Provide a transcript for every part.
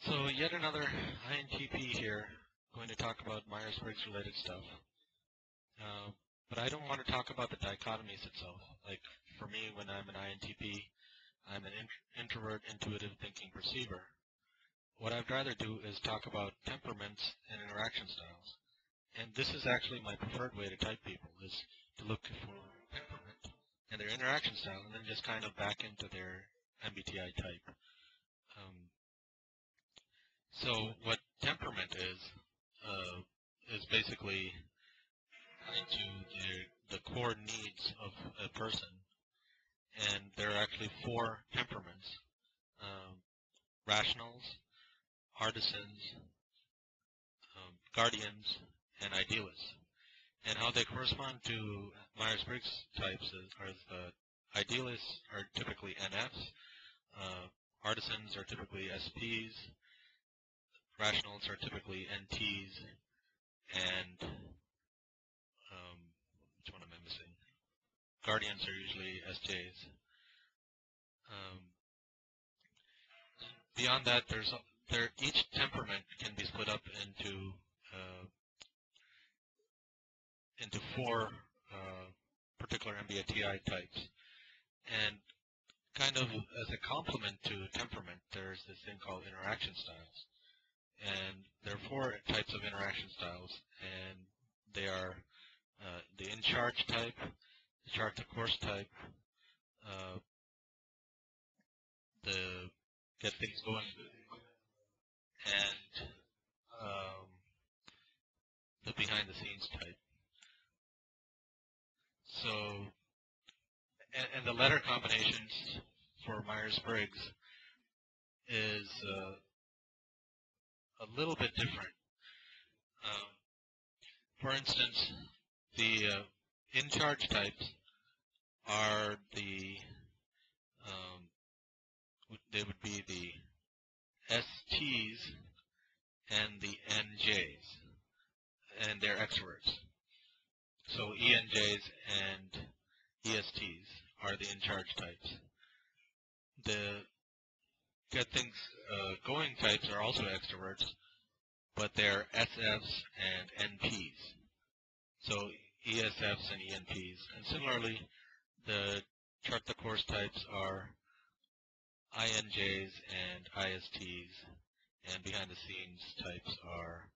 So yet another INTP here, going to talk about Myers-Briggs related stuff. But I don't want to talk about the dichotomies itself. Like for me, when I'm an INTP, I'm an introvert, intuitive thinking perceiver. What I'd rather do is talk about temperaments and interaction styles. And this is actually my preferred way to type people, is to look for temperament and their interaction style, and then just kind of back into their MBTI type. So what temperament is basically tied to the core needs of a person. And there are actually 4 temperaments: rationals, artisans, guardians, and idealists. And how they correspond to Myers-Briggs types are the idealists are typically NFs, artisans are typically SPs, rationals are typically NTs, and which one am I missing? Guardians are usually SJs. Beyond that, each temperament can be split up into 4 particular MBTI types. And kind of as a complement to temperament, there's this thing called interaction styles. And there are 4 types of interaction styles, and they are the in-charge type, the chart-the-course type, the get things going, and the behind-the-scenes type. So, and the letter combinations for Myers-Briggs is a little bit different. For instance, the in-charge types are they would be the STs and the NJs, and they're extroverts. So ENJs and ESTs are the in-charge types. The get things going types are also extroverts, but they're SFs and NPs. So ESFs and ENPs. And similarly, the chart-the-course types are INJs and ISTs, and behind-the-scenes types are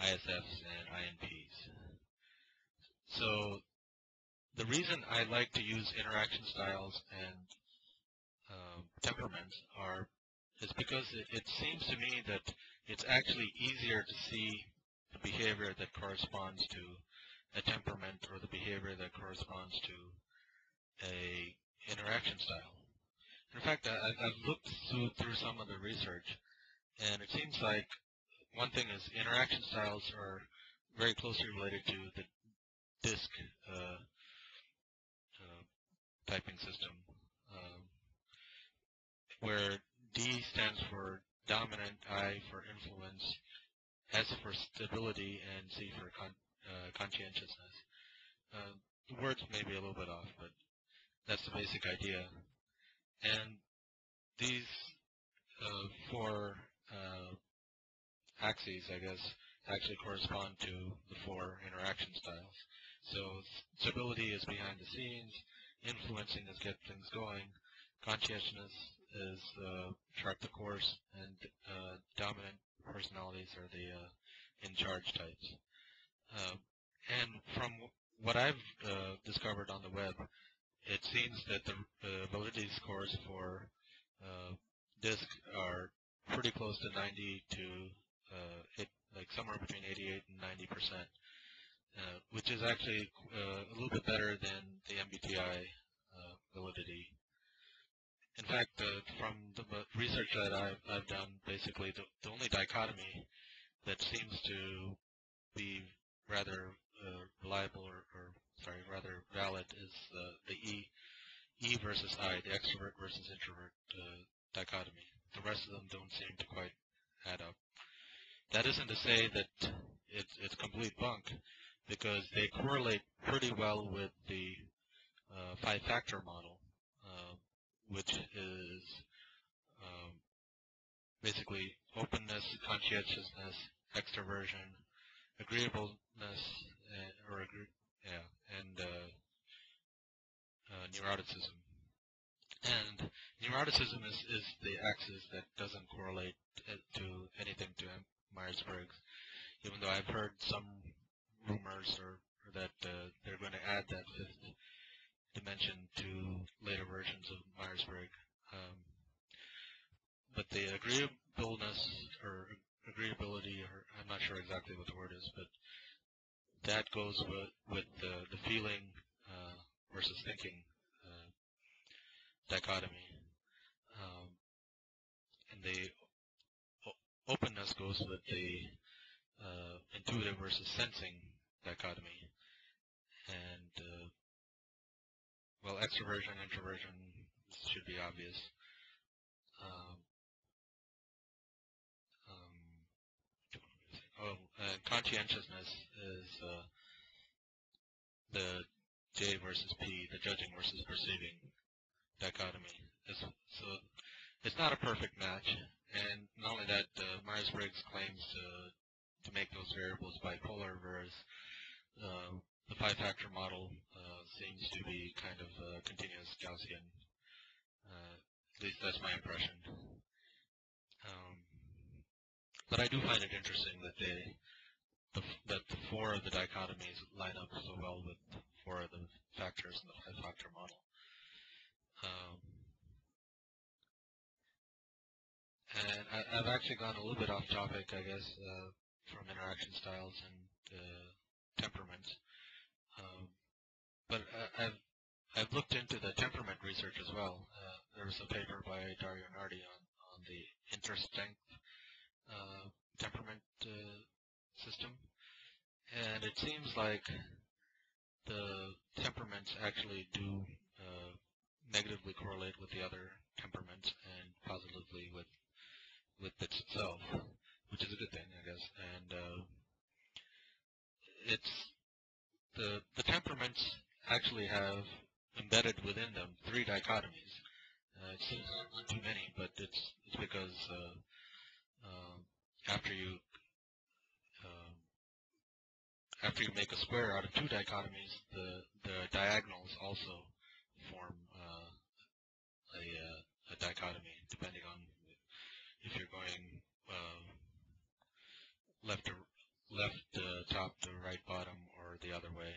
ISFs and INPs. So the reason I like to use interaction styles and temperaments is because it seems to me that it's actually easier to see the behavior that corresponds to a temperament or the behavior that corresponds to a interaction style. In fact, I've looked through some of the research, and it seems like one thing is interaction styles are very closely related to the DISC typing system, where D stands for dominant, I for influence, S for stability, and C for conscientiousness. The words may be a little bit off, but that's the basic idea. And these 4 axes, I guess, actually correspond to the 4 interaction styles. So stability is behind the scenes, influencing is get things going, conscientiousness is chart the course, and dominant personalities are the in-charge types. And from what I've discovered on the web, it seems that the validity scores for DISC are pretty close to 90 to like somewhere between 88 and 90%, which is actually a little bit better than the MBTI validity. In fact, from the research that I've done, basically the only dichotomy that seems to be rather reliable or rather valid is the E versus I, the extrovert versus introvert dichotomy. The rest of them don't seem to quite add up. That isn't to say that it's complete bunk, because they correlate pretty well with the 5-factor model, which is basically openness, conscientiousness, extroversion, agreeableness, and neuroticism. And neuroticism is the axis that doesn't correlate to anything to Myers-Briggs, even though I've heard some rumors or that they're going to add that fifth dimension to later versions of Myers-Briggs. But the agreeableness or agreeability, or I'm not sure exactly what the word is, but that goes with the feeling versus thinking dichotomy. And the openness goes with the intuitive versus sensing dichotomy. And, well, extroversion, introversion should be obvious. Conscientiousness is the J versus P, the judging versus perceiving dichotomy. So it's not a perfect match, and not only that, Myers-Briggs claims to make those variables bipolar, whereas the five-factor model seems to be kind of continuous Gaussian. At least that's my impression. But I do find it interesting that that the four of the dichotomies line up so well with four of the factors in the five-factor model. And I've actually gone a little bit off topic, I guess, from interaction styles and temperaments. But I've looked into the temperament research as well. There was a paper by Dario Nardi on the interstrength temperament system, and it seems like the temperaments actually do negatively correlate with the other temperaments and positively with itself, which is a good thing, I guess. And it's the temperaments actually have embedded within them three dichotomies. It seems not too many, but it's because after you make a square out of two dichotomies, the diagonals also form a dichotomy, depending on if you're going left top to right bottom or the other way.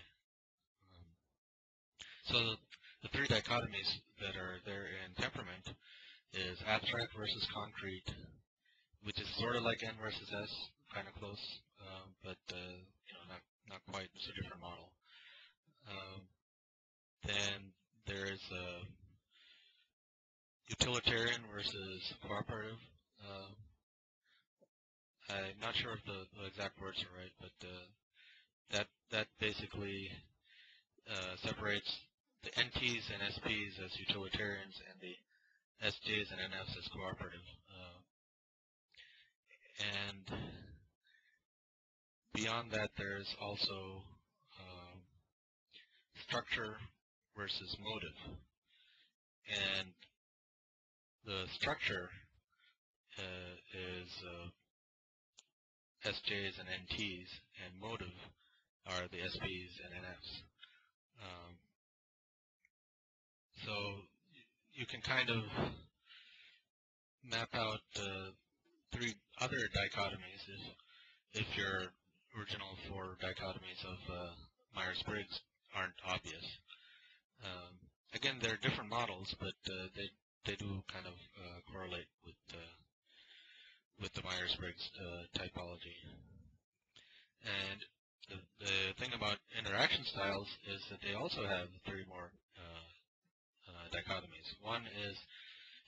So the three dichotomies that are there in temperament is abstract versus concrete, which is sort of like N versus S, kind of close, but not quite. It's a different model. Then there's utilitarian versus cooperative. I'm not sure if the exact words are right, but that basically separates the NTs and SPs as utilitarians and the SJs and NFs as cooperative. And beyond that, there's also structure versus motive. And the structure is SJs and NTs, and motive are the SPs and NFs. So you can kind of map out three other dichotomies if your original four dichotomies of Myers-Briggs aren't obvious. Again, they're different models, but they do kind of correlate with the Myers-Briggs typology. And the thing about interaction styles is that they also have three more dichotomies. One is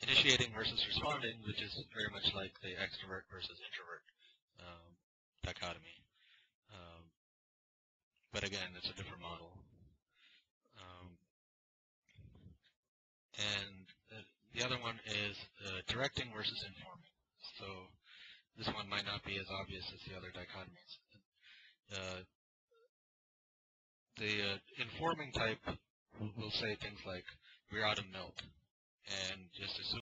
initiating versus responding, which is very much like the extrovert versus introvert dichotomy. But again, it's a different model. And the other one is directing versus informing. So this one might not be as obvious as the other dichotomies. The informing type will say things like, we're out of milk, and just assume